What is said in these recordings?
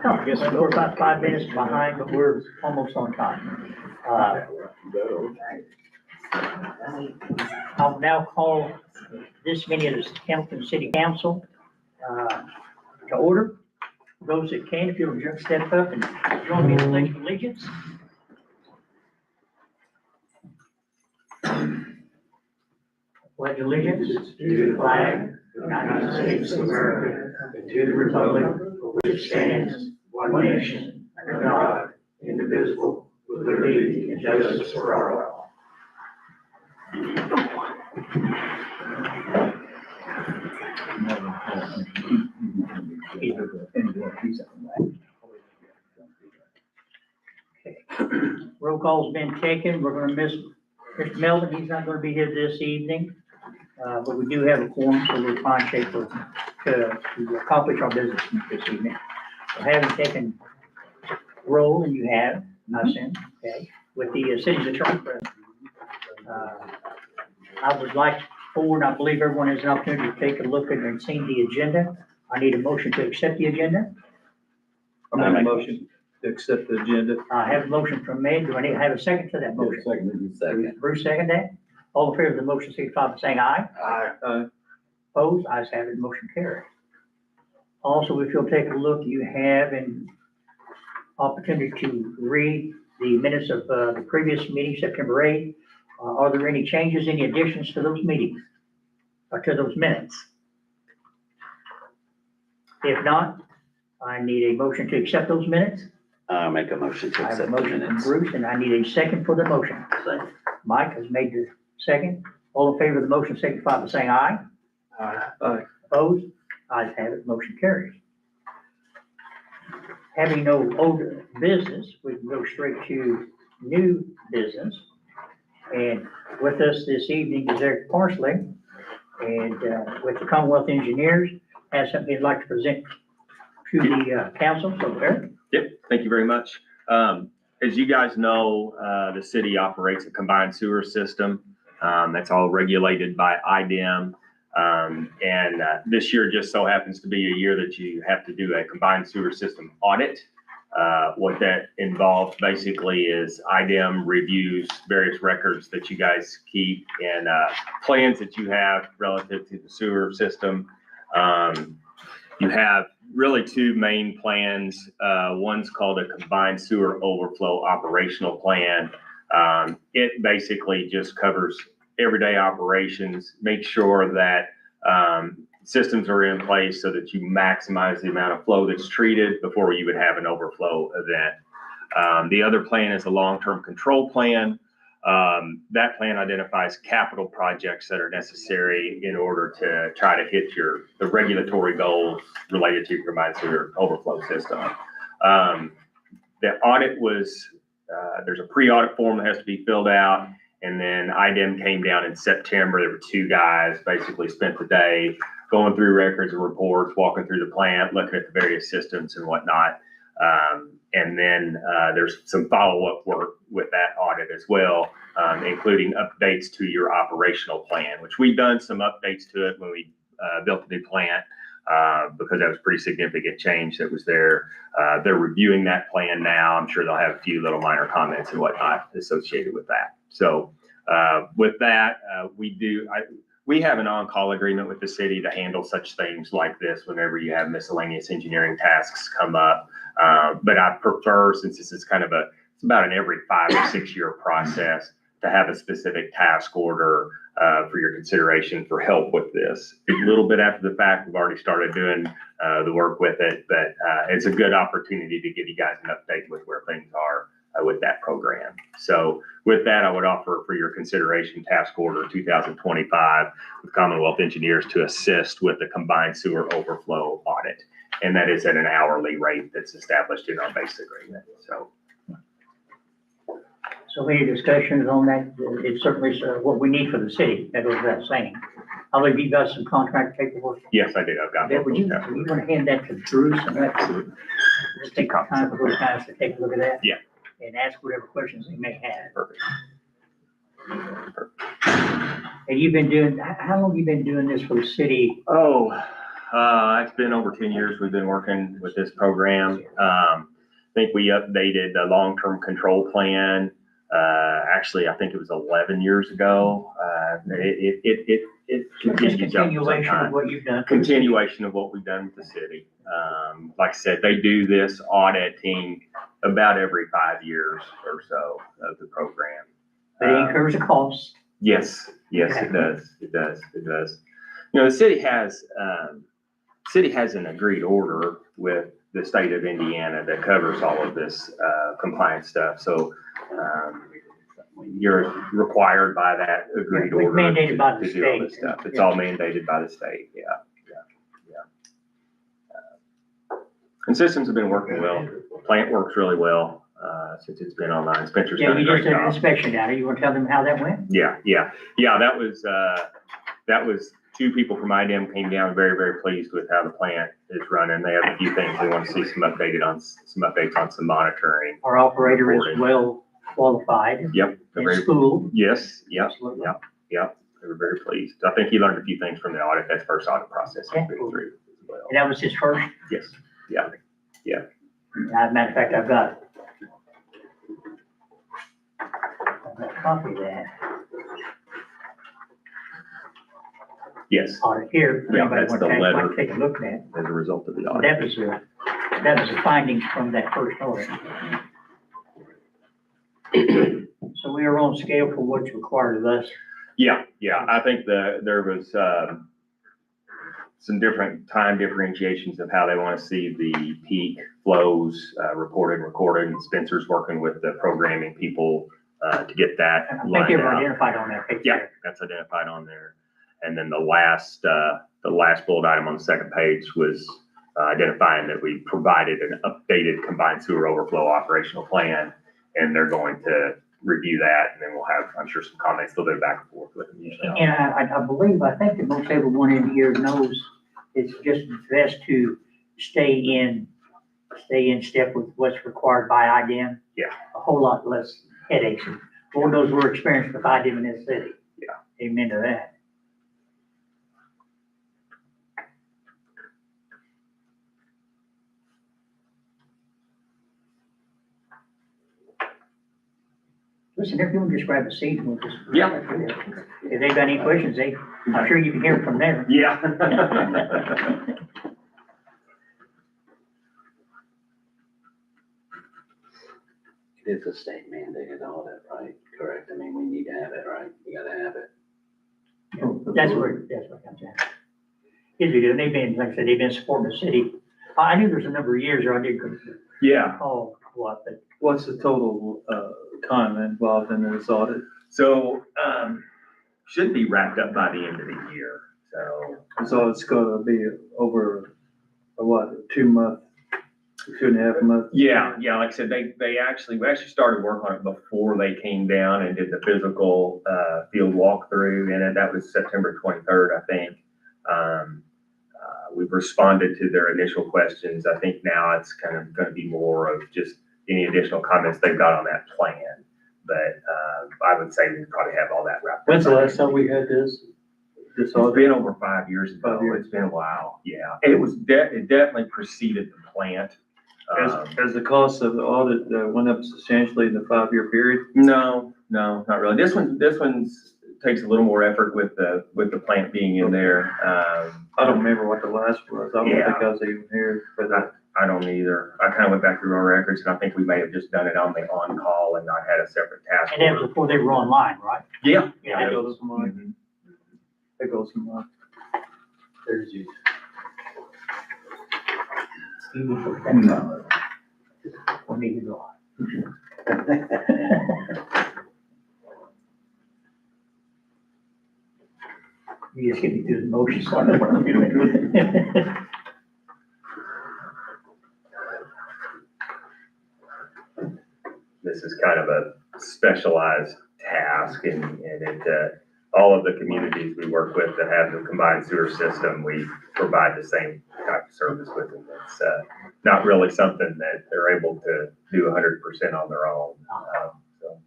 I guess we're about 5 minutes behind, but we're almost on time. I'll now call this meeting of the Cannelton City Council to order. Those that can, if you'll just step up and join me in the Pledge of Allegiance. Pledge allegiance to the flag of the United States of America and to the republic for which it stands, one nation, under God, indivisible, with liberty and justice for all. Okay. Roll call's been taken. We're going to miss Mr. Melvin. He's not going to be here this evening, but we do have a quorum, so we're fine shape to accomplish our business this evening. So having taken roll, and you have, not sent, okay, with the city's attorney present, I would like forward, I believe everyone has an opportunity to take a look at and see the agenda. I need a motion to accept the agenda. I make a motion to accept the agenda. I have a motion from me. Do I need to have a second to that motion? Second. Bruce, second that. All in favor of the motion, signify by saying aye. Aye. Opposed? Ayes have it, motion carried. Also, if you'll take a look, you have an opportunity to read the minutes of the previous meeting, September 8th. Are there any changes, any additions to those meetings or to those minutes? If not, I need a motion to accept those minutes. Make a motion to I have accept a the motion from minutes. Bruce, and I need a second for the motion. Second. Mike has made the second. All in favor of the motion, signify by saying aye. Aye. Opposed? Ayes have it, motion carries. Having no older business, we can go straight to new business. And with us this evening is Eric Parsley, and with the Commonwealth Engineers, has something he'd like to present to the council. So Eric? Yep, thank you very much. As you guys know, the city operates a combined sewer system. That's all regulated by IDEM. And this year just so happens to be a year that you have to do a combined sewer system audit. What that involves basically is IDEM reviews various records that you guys keep and plans that you have relative to the sewer system. You have really two main plans. One's called a combined sewer overflow operational plan. It basically just covers everyday operations, make sure that systems are in place so that you maximize the amount of flow that's treated before you would have an overflow event. The other plan is a long-term control plan. That plan identifies capital projects that are necessary in order to try to hit the regulatory goals related to your combined sewer overflow system. The audit was, there's a pre-audit form that has to be filled out. And then IDEM came down in September. There were two guys basically spent the day going through records and reports, walking through the plant, looking at the various systems and whatnot. And then there's some follow-up work with that audit as well, including updates to your operational plan, which we've done some updates to it when we built the new plant, because that was pretty significant change that was there. They're reviewing that plan now. I'm sure they'll have a few little minor comments and whatnot associated with that. So with that, we have an on-call agreement with the city to handle such things like this whenever you have miscellaneous engineering tasks come up. But I prefer, since this is kind of it's about an every 5 or 6 year process, to have a specific task order for your consideration for help with this. A little bit after the fact, we've already started doing the work with it, but it's a good opportunity to give you guys an update with where things are with that program. So with that, I would offer for your consideration task order 2025 with Commonwealth Engineers to assist with the combined sewer overflow audit. And that is at an hourly rate that's established in our base agreement. So any discussions on that? It's certainly what we need for the city. That goes without saying. I believe you got some contract paperwork. Yes, I did. I've got Would both you those. want to hand that to Bruce and let's take time for those guys to take a look at that? Yeah. And ask whatever questions they may have. Perfect. And you've been doing, how long have you been doing this for the city? Oh, It's been over 10 years we've been working with this program. I think we updated the long-term control plan. Actually, I think it was 11 years ago. It Just continues up continuation of sometime. what you've done. Continuation of what we've done with the city. Like I said, they do this auditing about every 5 years or so of the program. But it incurs a cost. Yes, it does. It does. You know, the city has an agreed order with the state of Indiana that covers all of this compliance stuff. So you're required by that agreed It's order mandated by the to do all state. this stuff. It's all mandated by the state. Yeah. And systems have been working well. Plant works really well since it's been online. Spencer's Yeah, done a you great just did an job. inspection down there. You want to tell them how that went? Yeah. That was two people from IDEM came down, very, very pleased with how the plant is running. They have a few things they want to see some updates on some monitoring. Our operator is well qualified Yep. and schooled. Yes. Yep. Absolutely. Yep. They were very pleased. I think he learned a few things from the audit. That's first audit process he's been through as well. And that was his first. Yes. Yeah. As a matter of fact, I've got a copy of that Yes. audit here. If Yeah, anybody that's wants the to letter. take a look at it. As a result of the audit. That was the findings from that first audit. So we are on scale for what's required of us. Yeah. I think there was some different time differentiations of how they want to see the peak flows reported and recorded. And Spencer's working with the programming people to get that And I think lined they were out. identified on that picture. Yeah, that's identified on there. And then the last bullet item on the second page was identifying that we provided an updated combined sewer overflow operational plan, and they're going to review that, and then we'll have, I'm sure, some comments. They'll go back and forth with them usually. And I think that most everyone in here knows it's just best to stay in step with what's required by IDEM. Yeah. A whole lot less headaches. And Lord knows we're experienced with IDEM in this city. Yeah. Amen to that. Listen, if you want to just grab a seat and we'll just. Yeah. If they've got any questions, I'm sure you can hear from there. Yeah. It is a state mandated audit, right? Correct. I mean, we need to have it, right? You gotta have it. That's where it comes in. Yes, we do. They've been, like I said, they've been supporting the city. I knew there's a number of years, or I didn't Yeah. recall what, but What's the total time involved in this audit? So, should be wrapped up by the end of the year. So it's gonna be over, what, 2 month, 2.5 months? Yeah, like I said, we actually started work on it before they came down and did the physical, field walkthrough, and that was September 23rd, I think. We've responded to their initial questions. I think now it's kind of gonna be more of just any additional comments they've got on that plan. But, I would say we probably have all that wrapped up. When's the last time we had this? This It's audit? been over 5 years ago. 5 years. It's been a while, yeah. It was, it definitely preceded the plant. Has the cost of the audit went up substantially in the 5-year period? No, not really. This one takes a little more effort with the plant being in there. I don't remember what the last was. I don't think I was even here for that. I don't either. I kind of went back through our records, and I think we may have just done it on the on-call and not had a separate task and that was force. before they were online, right? Yeah. Yeah, That it goes from mine. Mhm. That goes from mine. There's you. For me to go on. You just get me through the motions, so I know what I'm doing. This is kind of a specialized task, and it, all of the communities we work with that have the combined sewer system, we provide the same type of service with them. It's not really something that they're able to do 100% on their own. So.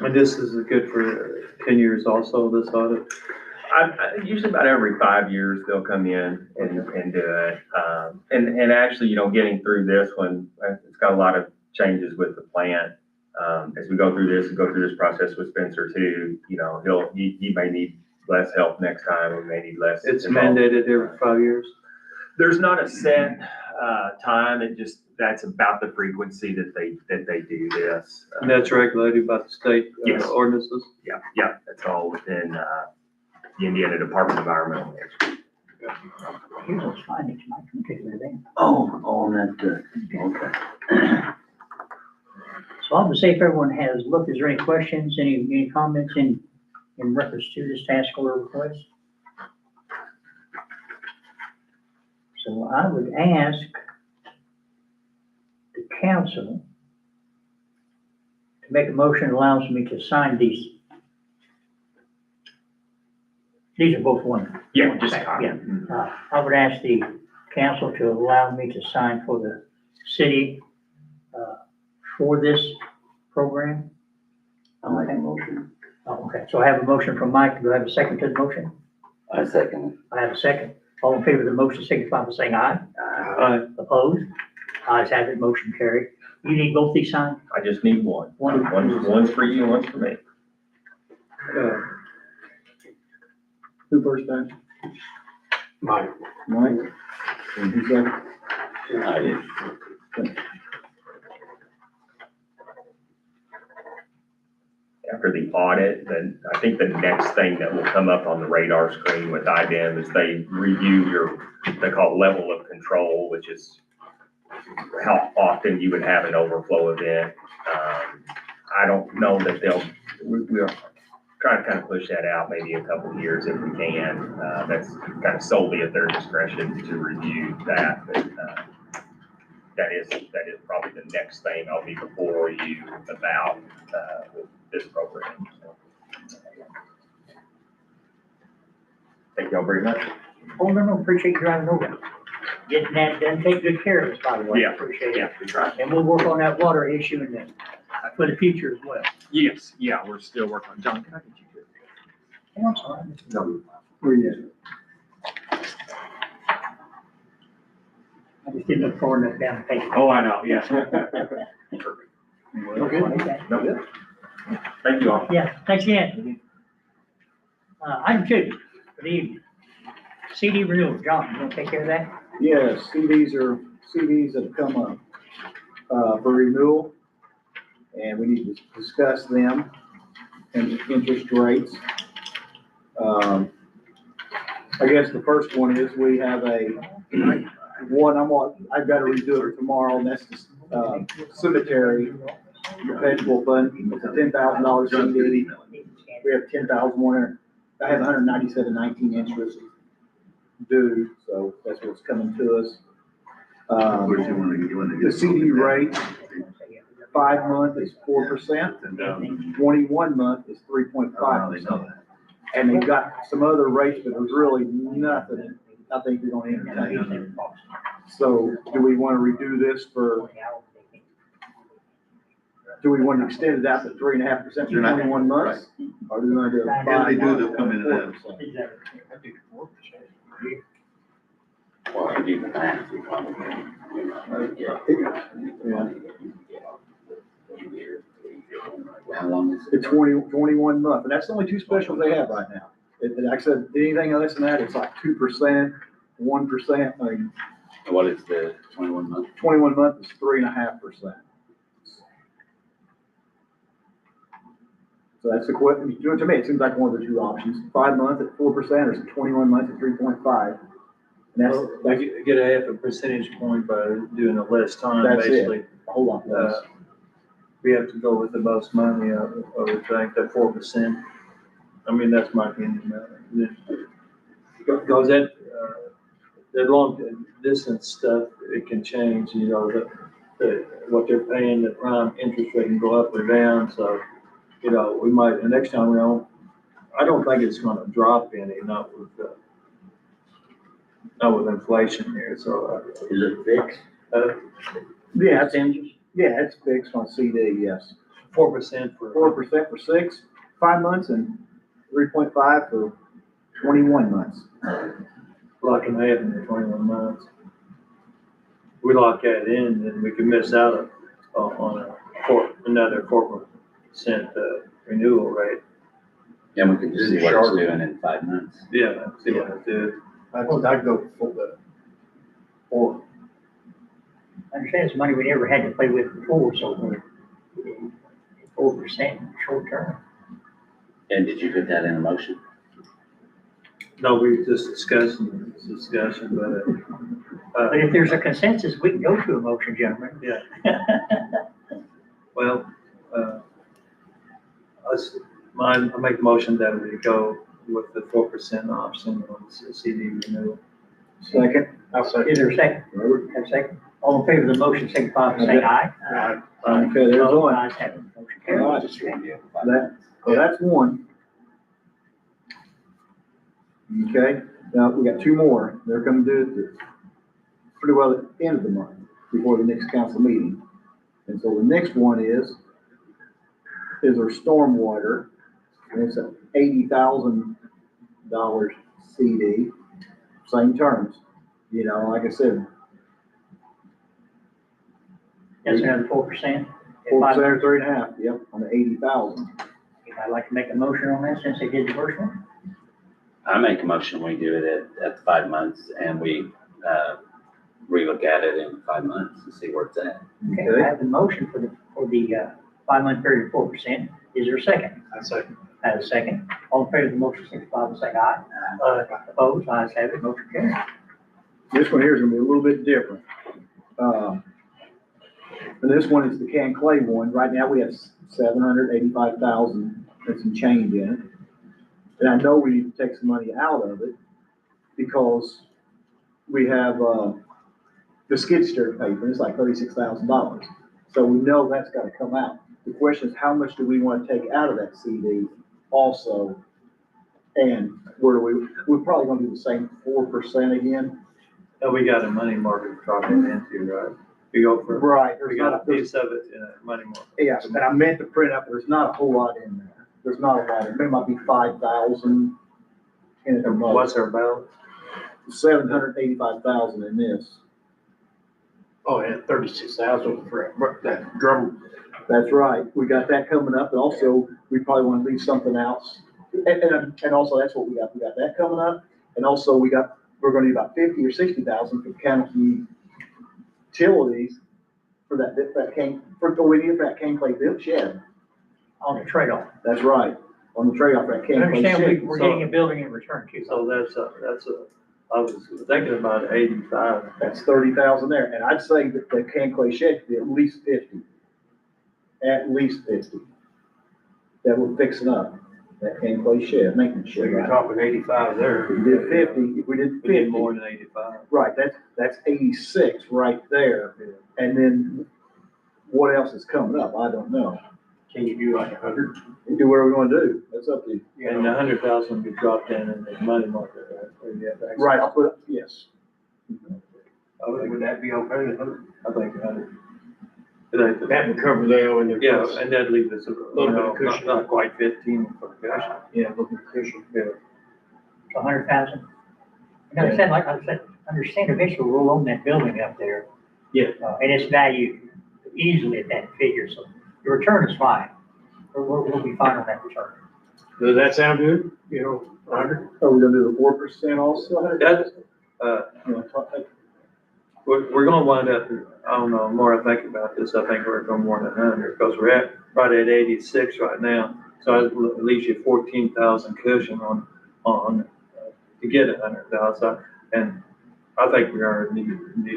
And this is good for 10 years also, this audit? Usually about every 5 years, they'll come in and do it. And actually, getting through this one, it's got a lot of changes with the plant. As we go through this process with Spencer too, he may need less help next time, or may need less. It's involvement. mandated every 5 years? There's not a set time. That's about the frequency that they do this. And that's regulated by the state Yes. ordinances? Yeah, that's all within the Indiana Department of Environmental Management. Here's those findings, Mike, can you take it away? Oh, on that, okay. So I'll just say if everyone has looked, is there any questions, any comments in reference to this task order request? So I would ask the council to make a motion that allows me to sign these. These are both one. Yeah, just a copy. Yeah. I would ask the council to allow me to sign for the city, for this program. I'll make a motion. Oh, okay, so I have a motion from Mike. Do I have a second to the motion? I second I have a second. All in favor of the motion, signify by saying aye. it. Opposed? Ayes have it, motion carried. You need both these signed? I just need one. One. One's for you, one's for me. Who first time? Mike. Mike? And who's second? I did. After the audit, then I think the next thing that will come up on the radar screen with IDEM is they review they call it level of control, which is how often you would have an overflow event. I don't know that we are trying to kind of push that out maybe a couple of years if we can. That's kind of solely at their discretion to review that, but that is probably the next thing I'll be before you about with this program. So, thank y'all very much. Oh, no, appreciate you driving over. Getting that done, take good care of us, by the way. Yeah. Appreciate Yeah, it. we try. And we'll work on that water issue and then for the future as well. Yes, yeah, we're still working on. John, can I get you to? Oh, I'm sorry. No. Where you I just didn't look far enough down the page. Oh, I know, yes. Okay. No. Thank you all. Yeah, thanks again. Item 2 for the evening. CD renewal. John, you want to take care of that? Yes, CDs that have come up, for renewal, and we need to discuss them and interest rates. I guess the first one is we have I've got to redo it tomorrow, and that's the, cemetery perpetual fund. It's a $10,000 CD. We have 10,100, I have 197.19 interest due, so that's what's coming to us. The CD rate, 5 month is 4%, 21 month is 3.5%. And they've got some other rates, but there's really nothing I think they're gonna entertain. So do we want to redo this do we want to extend it out to 3.5% for 21 months? Or do we want to do a 5 If they do, they'll month, come in at 4%? Well, if you do the math, you probably, How long is It's 21 month, and that's the only two specials they have right now. Like I said, anything less than that, it's like 2%, 1%, I mean, What is the 21 month? 21 month is 3.5%. So that's equivalent, to me, it seems like one of the two options, 5 months at 4% or 21 months at 3.5. And that's, We get a half a percentage point by doing it less time, That's it. basically. a whole lot less. We have to go with the most money, I would think, that 4%. I mean, that's my opinion. Because that long distance stuff, it can change, what they're paying, the prime interest rate can go up or down, so, we might, the next time around, I don't think it's gonna drop any, not with inflation here, so. Is it fixed? Yeah, it's fixed on CD, yes. 4% for. 4% for 5 months, and 3.5 for 21 months. Lock them ahead in the 21 months. We lock that in, then we can miss out on another 4% renewal rate. Yeah, we can just see what it's doing in 5 months. Yeah, see what it did. I'd go for the 4. I understand it's money we never had to play with before, so 4% short term. And did you put that in a motion? No, we just discussing, But if there's a consensus, we can go to a motion, gentlemen. yeah, well, I make a motion that we go with the 4% option on the CD renewal. Second. I'll second. Is there a second? Have a second? All in favor of the motion, signify by saying aye. Okay, there's Opposed, one. ayes have it. Motion All carries. right. Just renew it. So that's one. Okay, now we got 2 more. They're gonna do it pretty well at the end of the month, before the next council meeting. And so the next one is our stormwater, and it's an $80,000 CD, same terms. You know, like I said, That's another 4%. 4% or 3.5, yep, on the 80,000. I'd like to make a motion on that since they did the first one. I make a motion, we do it at 5 months and we, relook at it in 5 months and see where it's at. Okay, Okay. I have the motion for the 5-month period of 4%. Is there a second? I second. I have a second. All in favor of the motion, signify by saying aye. Opposed, ayes have it. Motion carries. This one here is gonna be a little bit different. And this one is the can clay one. Right now, we have 785,000 and some change in it. And I know we need to take some money out of it because we have, the skid steer paper, it's like $36,000. So we know that's gotta come out. The question is, how much do we wanna take out of that CD also? And where do we're probably gonna do the same 4% again. And we got a money market to drop it into, right? We go for, Right. we got a piece of it in a money market. Yes, and I meant to print up, there's not a whole lot in there. There's not a lot, there might be 5,000 in it or most. What's our balance? 785,000 in this. Oh, and 36,000 for that drum. That's right, we got that coming up, and also, we probably wanna leave something else. And also, that's what we got that coming up, and also, we're gonna need about 50 or 60,000 for county utilities for that we need for that cane clay built shed. On the trade-off. That's right, on the trade-off for that I cane clay understand shed. we're getting a building in return too. So I was thinking about 85. That's 30,000 there, and I'd say that the can clay shed could be at least 50. At least 50. That we're fixing up, that can clay shed, maintenance So shed. you're Right? talking 85 there. If we did 50, if we did We need 50, more than 85. right, that's 86 right there. And then what else is coming up? I don't know. Can you do like 100? We do whatever we want to do. That's up to you. And 100,000 would be dropped in the money market, right? Or you have access. Right, I'll put, yes. Would that be okay? 100? I think 100. That That would cover that on your. Yeah, and that'd leave us, Little bit of cushion. not quite 15 for cushion. Yeah, looking cushion. Yeah. 100,000. And I said, like I said, understand eventually we'll own that building up there. Yeah. And it's valued easily at that figure, so the return is fine. We'll be fine on that return. Does that sound good? You know, 100? Are we gonna do the 4% also? That's, You know, we're gonna wind up, I don't know, the more I think about this, I think we're going more than 100, because we're right at 86 right now. So at least you 14,000 cushion on, to get 100,000. And I think we are need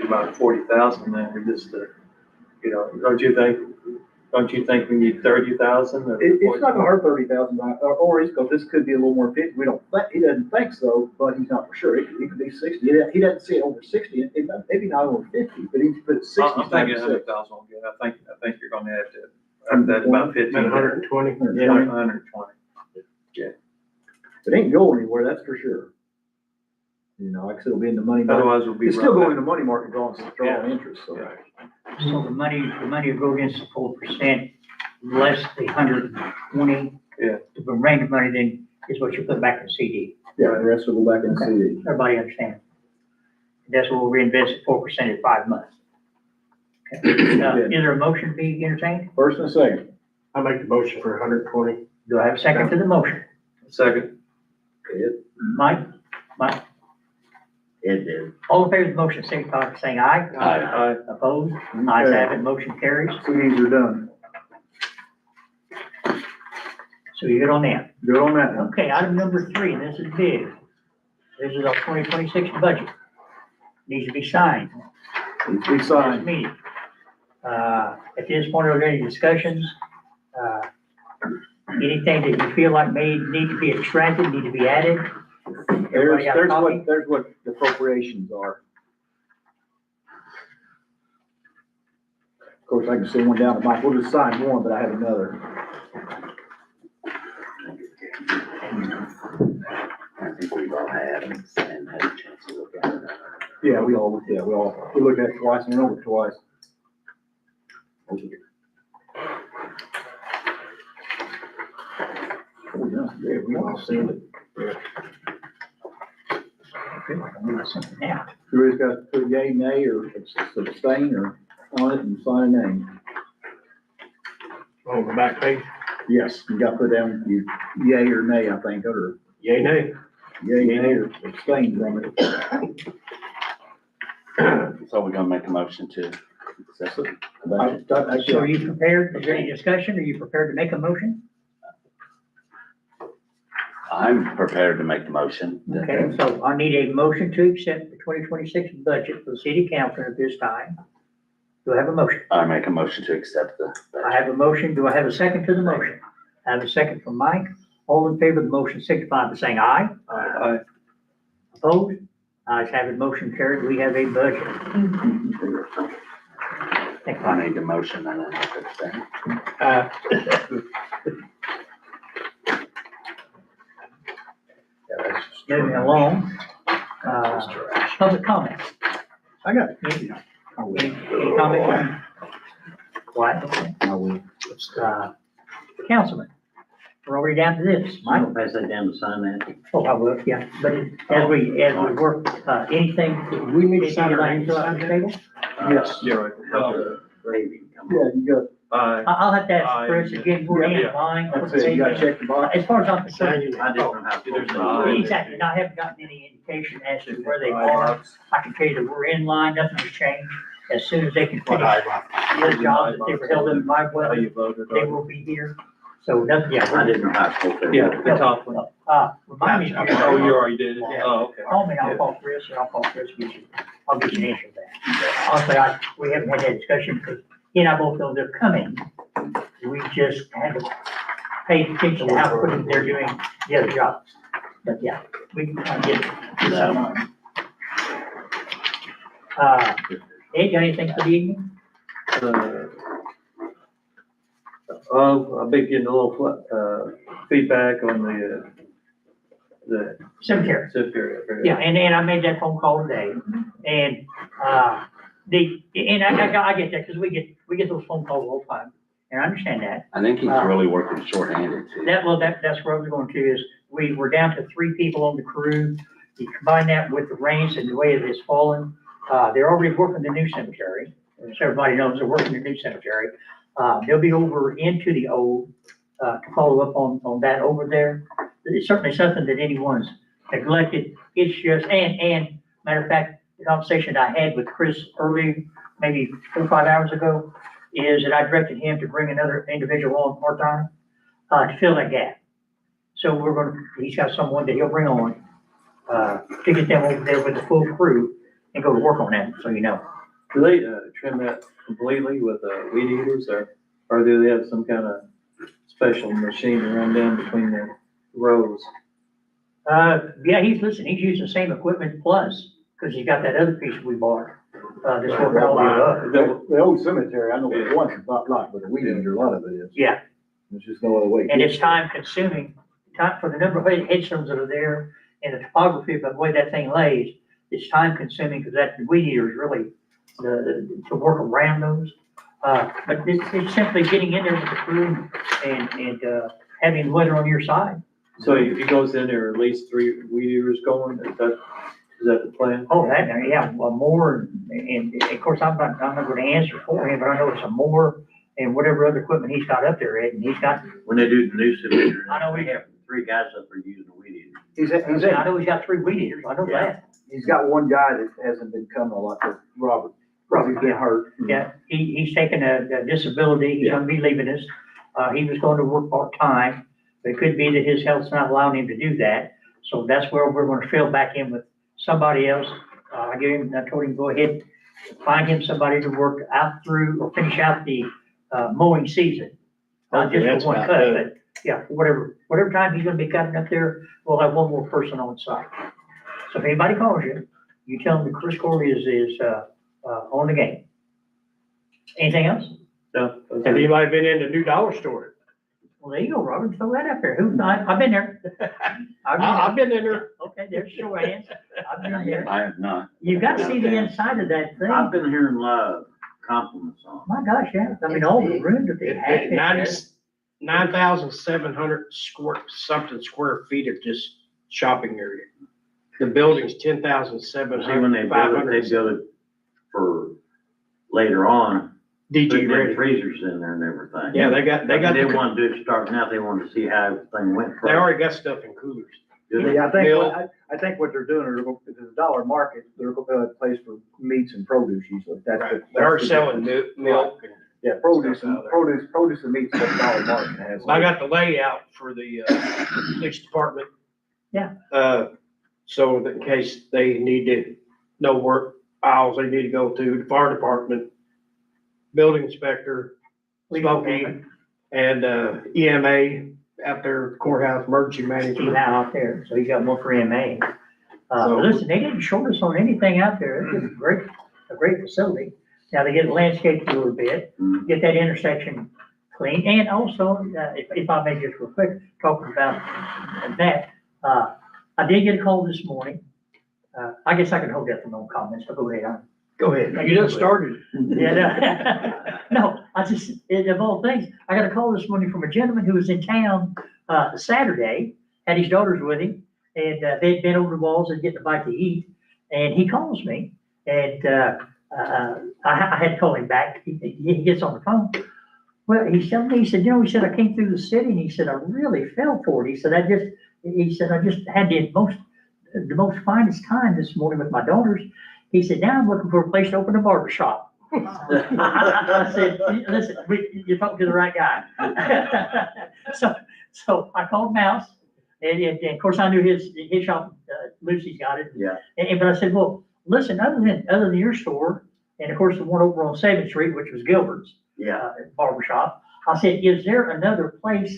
about 40,000 then, we just, you know, don't you think we need 30,000? It's not gonna hurt 30,000, or it's, because this could be a little more 50. We don't think, he doesn't think so, but he's not for sure. It could be 60. He doesn't see it over 60, maybe not over 50, but he's put 60. I'm thinking 100,000 will get, I think you're gonna have that about 15. 120? Yeah, 120. It ain't going anywhere, that's for sure. You know, like I said, it'll be in the money market. Otherwise we'll be. It's still right going in back. the money market, drawing interest, so. Yeah. So the money will go against the 4%. less the 120. Yeah. The remaining money then is what you put back in CD. Yeah, the rest will go back in the Okay. CD. Everybody understand? That's what we'll reinvest at 4% at 5 months. Okay. Is there a motion to be entertained? First and second. I make the motion for 120. Do I have a second to the motion? Second. Mike? It did. All in favor of the motion, signify by saying aye. Aye. Opposed? Ayes have it, motion carries. CDs are done. So you're good on that. Good on that one. Okay, item number 3, and this is big. This is our 2026 budget. Needs to be signed. Needs to be This signed. meeting. At this point, are there any discussions? Anything that you feel like may need to be extracted, need to be added? Everybody got a copy? There's what the appropriations are. Of course, I can send one down to Mike. We'll just sign one, but I have another. I think we've all had them and had a chance to look at it. Yeah, we looked at it twice and went over it twice. Oh, yeah, we all seen it. Good, I'm moving something out. You just gotta put yay, nay, or abstain, or on it and sign a name. On the back page, Yes, you gotta put down you yay or nay, I think, or yay, nay. yay, nay, or abstain from it. So we're gonna make a motion to accept it. So are you prepared? Is there any discussion? Are you prepared to make a motion? I'm prepared to make the motion. Okay, so I need a motion to accept the 2026 budget for the city council at this time. Do I have a motion? I make a motion to accept the. I have a motion. Do I have a second to the motion? I have a second from Mike. All in favor of the motion signify by saying aye. Aye. Opposed? Ayes have it, motion carried. We have a budget. Thank you. I need the motion and then I could abstain. Moving along, public comment. I got it. Any I will. any comment? What? I will. Councilman, we're already down to this. Mike? pass that down to sign that. Oh, I will, yeah. But as we work, anything. We need to sign you'd our like names. to fill out the table? Yes. Yeah, right. Yeah, you got, Aye. I'll have to ask Chris again, we're in line. that's it, you gotta check the box. As far as I'm concerned. I didn't know how. There's an aye. Exactly, and I haven't gotten any indication as to where they are. I can tell you that we're in line, nothing has changed. As soon as they can finish their job that they were held in my How way, you voted. they will be here. So nothing, yeah. I didn't know how to vote. Yeah, the top one. Remind me. Oh, you already did it? Oh, okay. Call me, I'll call Chris, and I'll call Chris, I'll get you an answer to that. Also, we haven't had that discussion because he and I both know they're coming. We just had to pay attention to how quickly they're doing the other jobs. But yeah, we can try and get it. Ed, got anything for the evening? I've been getting a little, feedback on the Cemetery. cemetery. Yeah, and I made that phone call today, and, I get that, because we get those phone calls all the time, and I understand that. I think he's really working shorthanded too. That's where I was going to is, we're down to 3 people on the crew. You combine that with the rains and the way it has fallen, they're already working the new cemetery. As everybody knows, they're working the new cemetery. They'll be over into the old, to follow up on that over there. It's certainly something that anyone's neglected. It's just, and matter of fact, the conversation I had with Chris early, maybe 4 or 5 hours ago, is that I directed him to bring another individual on part-time, to fill that gap. So he's got someone that he'll bring on, to get them over there with the full crew and go to work on that, so you know. Do they, trim that completely with, weed eaters or do they have some kind of special machine to run down between the rows? Yeah, he's using the same equipment plus, because he's got that other piece we bought, this working all the way up. The old cemetery, I know it once, it's not like, but the weed eater, a lot of it is. Yeah, There's just no other way. and it's time consuming, for the number of headstones that are there and the topography, but the way that thing lays, it's time consuming, because that weed eater is really, to work around those. But it's simply getting in there with the crew and having weather on your side. So if he goes in there, at least 3 weed eaters going, is that the plan? Oh, that, yeah, well, more, and of course, I'm not gonna answer for him, but I know it's a more and whatever other equipment he's got up there, Ed, and he's got, When they do the new cylinder, I know they he- have 3 guys up there using a weed eater. I know he's got 3 weed eaters, I know that. He's got one guy that hasn't been coming a lot, but Robert. He's been hurt. Yeah, he's taken a disability, he's gonna be leaving us. He was going to work part-time, but it could be that his health's not allowing him to do that. So that's where we're gonna fill back in with somebody else. I told him, go ahead, find him somebody to work out through or finish out the, mowing season. Not Okay, just that's for one about cut, good. but yeah, whatever time he's gonna be cutting up there, we'll have one more person on site. So if anybody calls you, you tell them that Chris Corley is on the game. Anything else? No? Have anybody been in the new dollar store? Well, there you go, Robert, throw that up there. I've been there. I've been in there. Okay, there's your hands. I've been there. I have not. You got to see the inside of that thing. I've been hearing a lot of compliments on it. My gosh, yeah. I mean, all the rooms that they have. in there. 9,700 square feet of just shopping area. The building's 10,700. See, when they build it for later on, DG putting them ready. freezers in there and everything. Yeah, they got, They the- want to do, starting out, they wanted to see how everything went. they already got stuff in coolers. Do they? Yeah, Bill. I think what they're doing, if it's a dollar market, they're going to have a place for meats and produce usually. That's Right. what- They are that's the selling difference. milk. and- Yeah, produce stuff out and, there. produce and meats, what dollar market has. I got the layout for the, police department. Yeah. So that in case they need to know where aisles they need to go to, the fire department, building inspector, Smokey, and, EMA out there courthouse emergency See management. that out there. So you got one for MA. So- Listen, they didn't short us on anything out there. It's a great facility. Now they get landscaped a little bit, get that intersection clean. And also, if I may just real quick, talking about that, I did get a call this morning. I guess I can hold that for no comments, but go ahead. Go ahead. You just started. Yeah, no, of all things, I got a call this morning from a gentleman who was in town, Saturday, had his daughters with him, and, they'd been over the walls and getting a bite to eat, and he calls me, and, I had to call him back. He gets on the phone. Well, he's telling me, he said, he said, I came through the city, and he said, I really fell for it. He said, I just had the most finest time this morning with my daughters. He said, now I'm looking for a place to open a barber shop. I said, listen, you're talking to the right guy. So I called Mouse, and of course I knew his shop, Lucy's got it. Yeah. But I said, well, listen, other than your store, and of course the one over on 7th Street, which was Gilbert's, Yeah. barber shop, I said, is there another place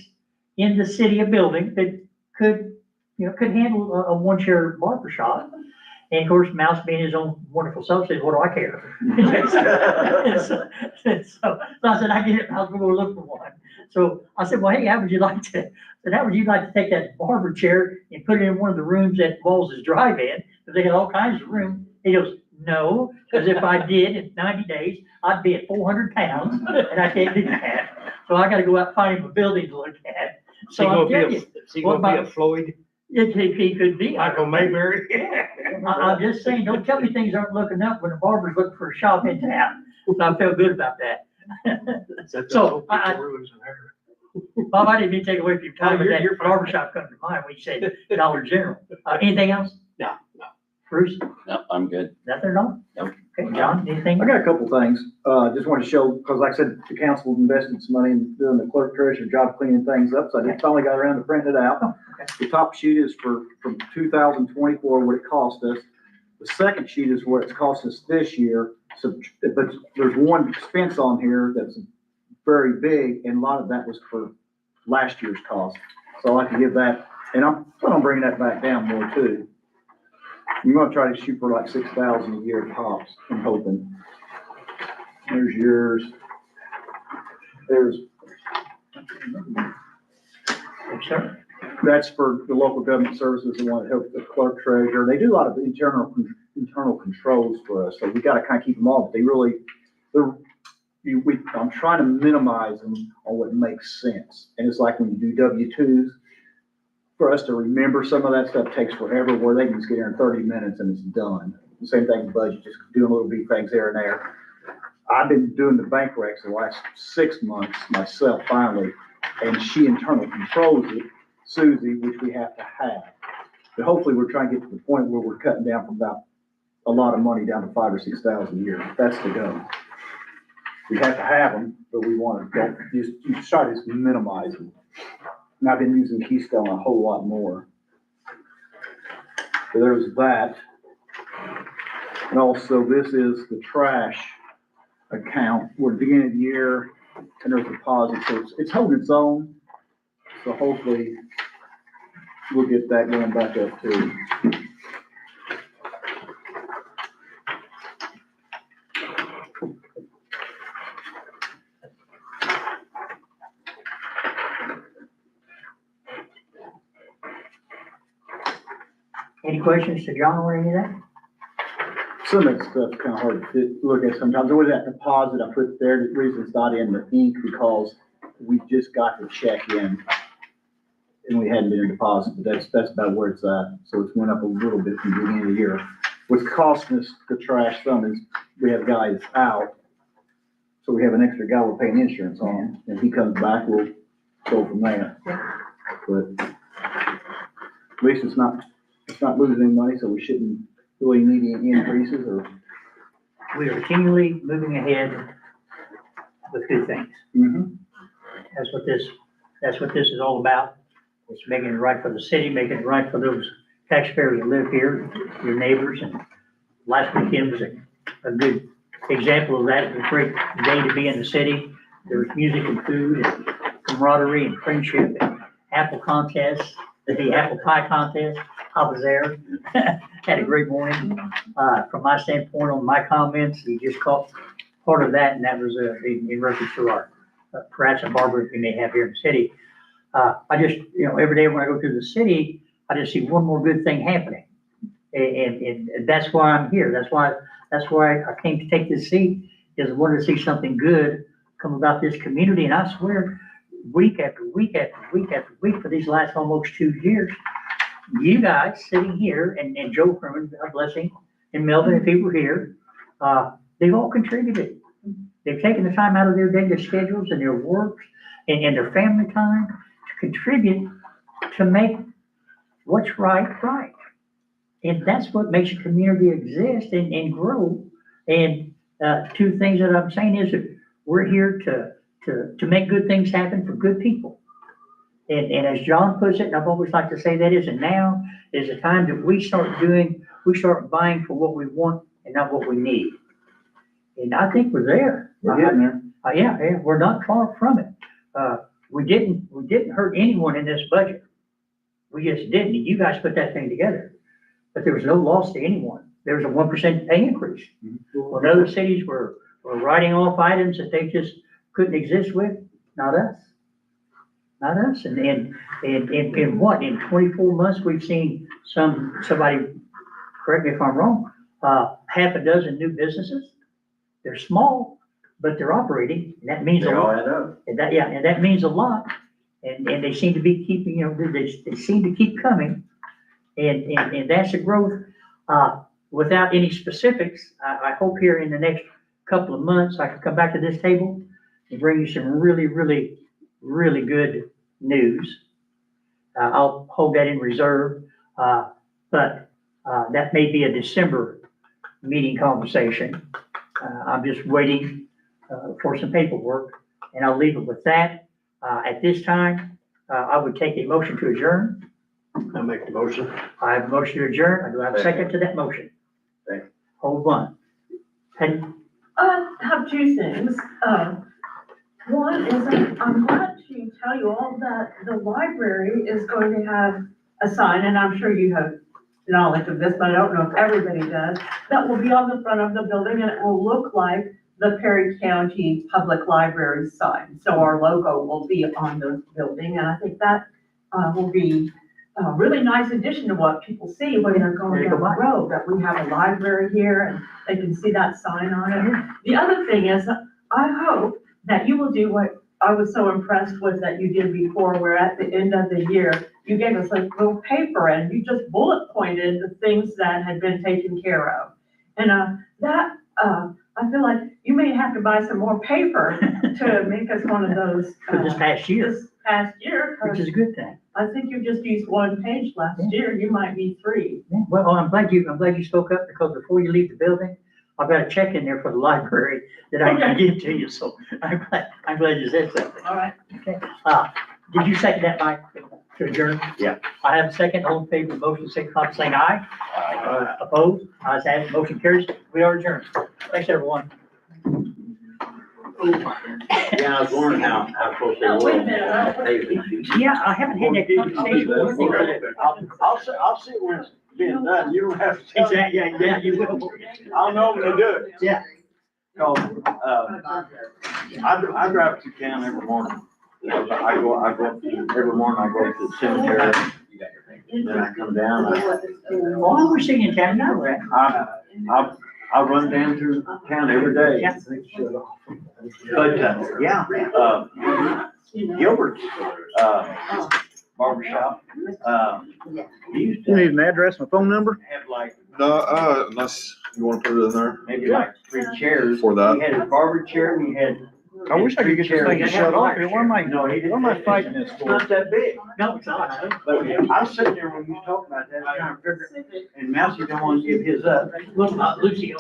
in the city, a building that could handle a one-chair barber shop? And of course, Mouse being his own wonderful self said, what do I care? So I said, I get it, I'll go look for one. So I said, well, hey, how would you like to take that barber chair and put it in one of the rooms at Walls' Drive-In? Because they got all kinds of room. He goes, no, because if I did in 90 days, I'd be at 400 pounds, and I can't do that. So I gotta go out and find him a building to look at. So I'm telling you, Is he gonna be a Floyd, he could be. Michael Mayberry? I'm just saying, don't tell me things aren't looking up when the barber's looking for a shop in town. So I felt good about that. So, Bob, I didn't mean to take away from your time, but that You're fine. barber shop comes to mind when you said Dollar General. Anything else? No. Bruce, No, I'm good. nothing at all? Nope. Okay, John, anything? I got a couple things. Just wanted to show, because like I said, the council invested some money in doing the clerk treasurer job cleaning things up, so I just finally got around to printing it out. The top sheet is from 2024, what it cost us. The second sheet is what it's cost us this year. So, but there's one expense on here that's very big, and a lot of that was for last year's cost. So I like to give that, and I'm planning on bringing that back down more too. I'm gonna try to shoot for like 6,000 a year tops, I'm hoping. There's yours. There's, Yes, sir. that's for the local government services, the one that helps the clerk treasurer. They do a lot of internal controls for us, so we gotta kind of keep them all, but they're I'm trying to minimize them on what makes sense. And it's like when you do W-2s, for us to remember some of that stuff takes forever, where they can just get here in 30 minutes and it's done. The same thing with budget, just doing little bitty things here and there. I've been doing the bank recs the last 6 months myself finally, and she internally controls it, Susie, which we have to have. But hopefully we're trying to get to the point where we're cutting down from about a lot of money down to 5,000 or 6,000 a year. That's the goal. We have to have them, but we want to you try to just minimize them. And I've been using Keystone a whole lot more. So there's that. And also this is the trash account. We're at the beginning of the year and there's a deposit, so it's holding its own. So hopefully we'll get that going back up too. Any questions to John or any of that? Some of that stuff's kind of hard to look at sometimes. There was that deposit I put there, the reason it's not in the ink because we just got the check in and we hadn't been in deposit, but that's about where it's at. So it's went up a little bit from the beginning of the year. What's costing us the trash some is we have guys out. So we have an extra guy we're paying insurance on, and he comes back, we'll go from there. But at least it's not losing any money, so we shouldn't really need any increases or. We are continually moving ahead with good things. Mm-hmm. That's what this is all about. It's making it right for the city, making it right for those taxpayers that live here, your neighbors. And last weekend was a good example of that. It was a great day to be in the city. There was music and food and camaraderie and friendship and apple contests, the apple pie contest. I was there. Had a great morning. From my standpoint on my comments, you just caught part of that, and that was in reference to our perhaps a barber we may have here in the city. I just, every day when I go through the city, I just see one more good thing happening. And that's why I'm here. That's why I came to take this seat, is I wanted to see something good come about this community. And I swear, week after week after week after week for these last almost 2 years, you guys sitting here and Joe Kerman, God bless him, and Melvin, if he were here, they've all contributed. They've taken the time out of their daily schedules and their works and their family time to contribute to make what's right. And that's what makes a community exist and grow. And two things that I'm saying is that we're here to make good things happen for good people. And as John puts it, and I've always liked to say that is, and now is the time that we start buying for what we want and not what we need. And I think we're there. We're getting there. Yeah, we're not far from it. We didn't hurt anyone in this budget. We just didn't. You guys put that thing together. But there was no loss to anyone. There was a 1% pay increase. When other cities were writing off items that they just couldn't exist with, not us. Not us. And in what? In 24 months, we've seen somebody, correct me if I'm wrong, half a dozen new businesses. They're small, but they're operating, and that means a lot. And that means a lot. And they seem to be keeping, they seem to keep coming. And that's a growth. Without any specifics, I hope here in the next couple of months, I can come back to this table and bring you some really, really, really good news. I'll hold that in reserve, but that may be a December meeting conversation. I'm just waiting for some paperwork, and I'll leave it with that. At this time, I would take a motion to adjourn. I'll make the motion. I have a motion to adjourn. I do have a second to that motion. Second. Hold on. Penny? I have two things. One is I'm glad to tell you all that the library is going to have a sign, and I'm sure you have knowledge of this, but I don't know if everybody does, that will be on the front of the building, and it will look like the Perry County Public Library sign. So our logo will be on the building, and I think that will be a really nice addition to what people see when they're going down the road, that we have a library here and they can see that sign on it. The other thing is, I hope that you will do what I was so impressed with that you did before, where at the end of the year, you gave us a little paper and you just bullet pointed the things that had been taken care of. And, I feel like you may have to buy some more paper to make us one of those. For this past year, This past year, which is a good thing. I think you just used one page last year, you might need 3. Yeah, well, I'm glad you spoke up, because before you leave the building, I've got a check in there for the library that I can give to you, so I'm glad you said something. All right. Okay, did you second that, Mike, to adjourn? Yeah. I have a second, all in favor of the motion, signify by saying aye. Opposed, ayes have it, motion carries, we are adjourned. Thanks, everyone. Yeah, I was wondering how close they Oh, wait a were. minute. Yeah, I haven't had that conversation with you. I'll see when it's being done, you don't have to. Exactly, yeah, you will. I'll know when to do it. Yeah. Cause, I drive to town every morning. I go every morning, I go to the cemetery, then I come down, Oh, we're singing town now, right? I run down through town every day. Yeah. But, Gilbert's, barbershop, he used to an address and a phone number? have like, No, unless you wanna put it in there maybe like 3 chairs. for that. He had his barber chair, and he had. I wish I could get this thing to shut off here. What am I, No, he didn't. what am I fighting this It's for? not that big. No, it's not. But I was sitting there when you talked about that, I trying to figure, and Mousy don't want to give his up. Look, Lucy,